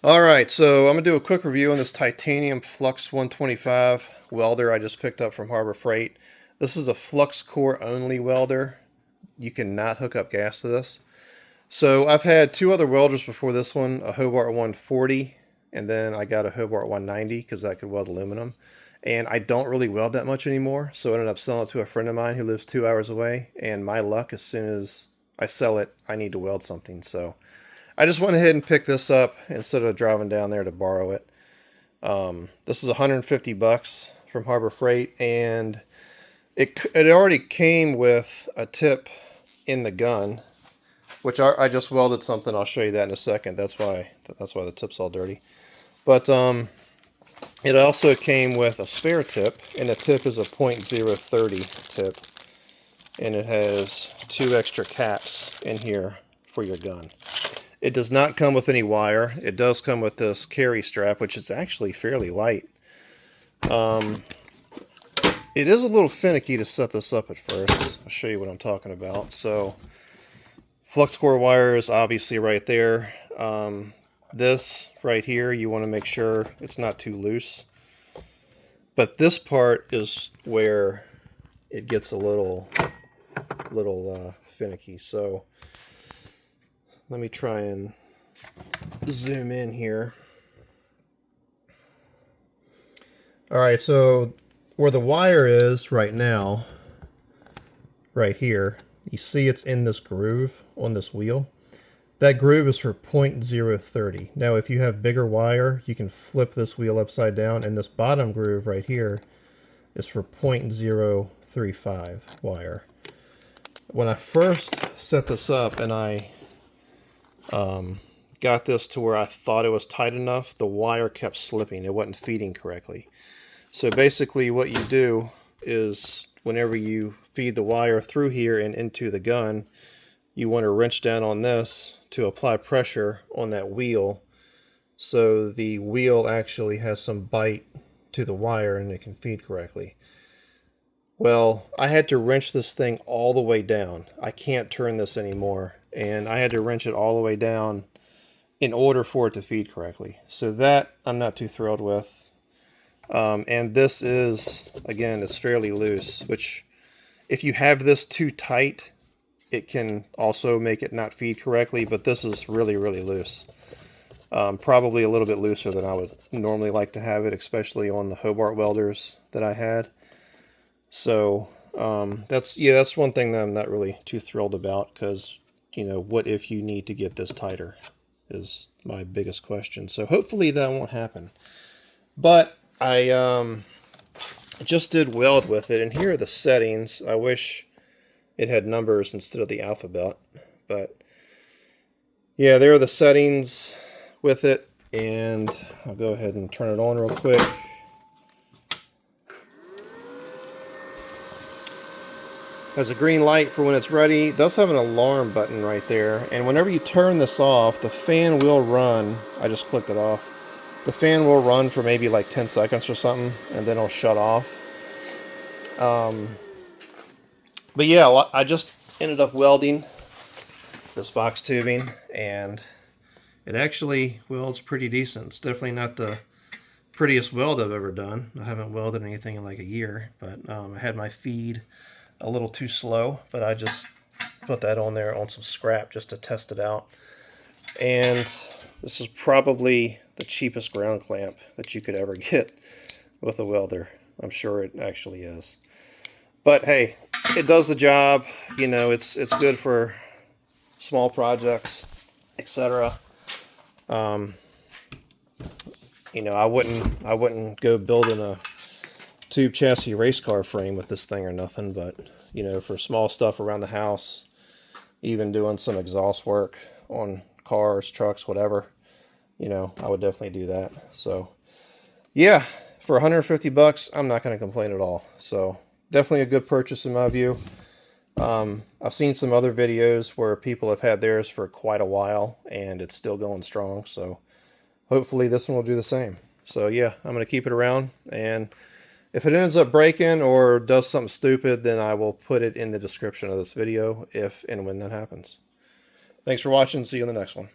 Alright, so I'm going to do a quick review on this Titanium Flux 125 welder I just picked up from Harbor Freight. This is a flux core only welder. You cannot hook up gas to this. So I've had two other welders before this one, a Hobart 140, and then I got a Hobart 190 because I could weld aluminum. And I don't really weld that much anymore, so I ended up selling it to a friend of mine who lives 2 hours away. And my luck, as soon as I sell it, I need to weld something. So I just went ahead and picked this up instead of driving down there to borrow it. This is 150 bucks from Harbor Freight, and it already came with a tip in the gun, which I just welded something. I'll show you that in a second. That's why the tip's all dirty. But it also came with a spare tip, and the tip is a .030 tip, and it has two extra caps in here for your gun. It does not come with any wire. It does come with this carry strap, which is actually fairly light. It is a little finicky to set this up at first. I'll show you what I'm talking about. So, flux core wire is obviously right there. This right here, you want to make sure it's not too loose. But this part is where it gets a little finicky. So let me try and zoom in here. Alright, so where the wire is right now, right here, you see it's in this groove on this wheel. That groove is for .030. Now if you have bigger wire, you can flip this wheel upside down, and this bottom groove right here is for .035 wire. When I first set this up and I got this to where I thought it was tight enough, the wire kept slipping. It wasn't feeding correctly. So basically what you do is whenever you feed the wire through here and into the gun, you want to wrench down on this to apply pressure on that wheel so the wheel actually has some bite to the wire and it can feed correctly. Well, I had to wrench this thing all the way down. I can't turn this anymore, and I had to wrench it all the way down in order for it to feed correctly. So that I'm not too thrilled with. And this is, again, it's fairly loose, which if you have this too tight, it can also make it not feed correctly, but this is really, really loose. Probably a little bit looser than I would normally like to have it, especially on the Hobart welders that I had. So that's one thing that I'm not really too thrilled about, because, you know, what if you need to get this tighter is my biggest question. So hopefully that won't happen. But I just did weld with it, and here are the settings. I wish it had numbers instead of the alphabet, but yeah, there are the settings with it, and I'll go ahead and turn it on real quick. Has a green light for when it's ready. It does have an alarm button right there, and whenever you turn this off, the fan will run. I just clicked it off. The fan will run for maybe like 10 seconds or something, and then it'll shut off. But yeah, I just ended up welding this box tubing, and it actually welds pretty decent. It's definitely not the prettiest weld I've ever done. I haven't welded anything in like a year, but I had my feed a little too slow, but I just put that on there on some scrap just to test it out. And this is probably the cheapest ground clamp that you could ever get with a welder. I'm sure it actually is. But hey, it does the job. You know, it's good for small projects, etc. You know, I wouldn't go building a tube chassis race car frame with this thing or nothing, but you know, for small stuff around the house, even doing some exhaust work on cars, trucks, whatever, you know, I would definitely do that. So yeah, for 150 bucks, I'm not going to complain at all. So definitely a good purchase in my view. I've seen some other videos where people have had theirs for quite a while and it's still going strong, so hopefully this one will do the same. So yeah, I'm going to keep it around, and if it ends up breaking or does something stupid, then I will put it in the description of this video if and when that happens. Thanks for watching. See you in the next one.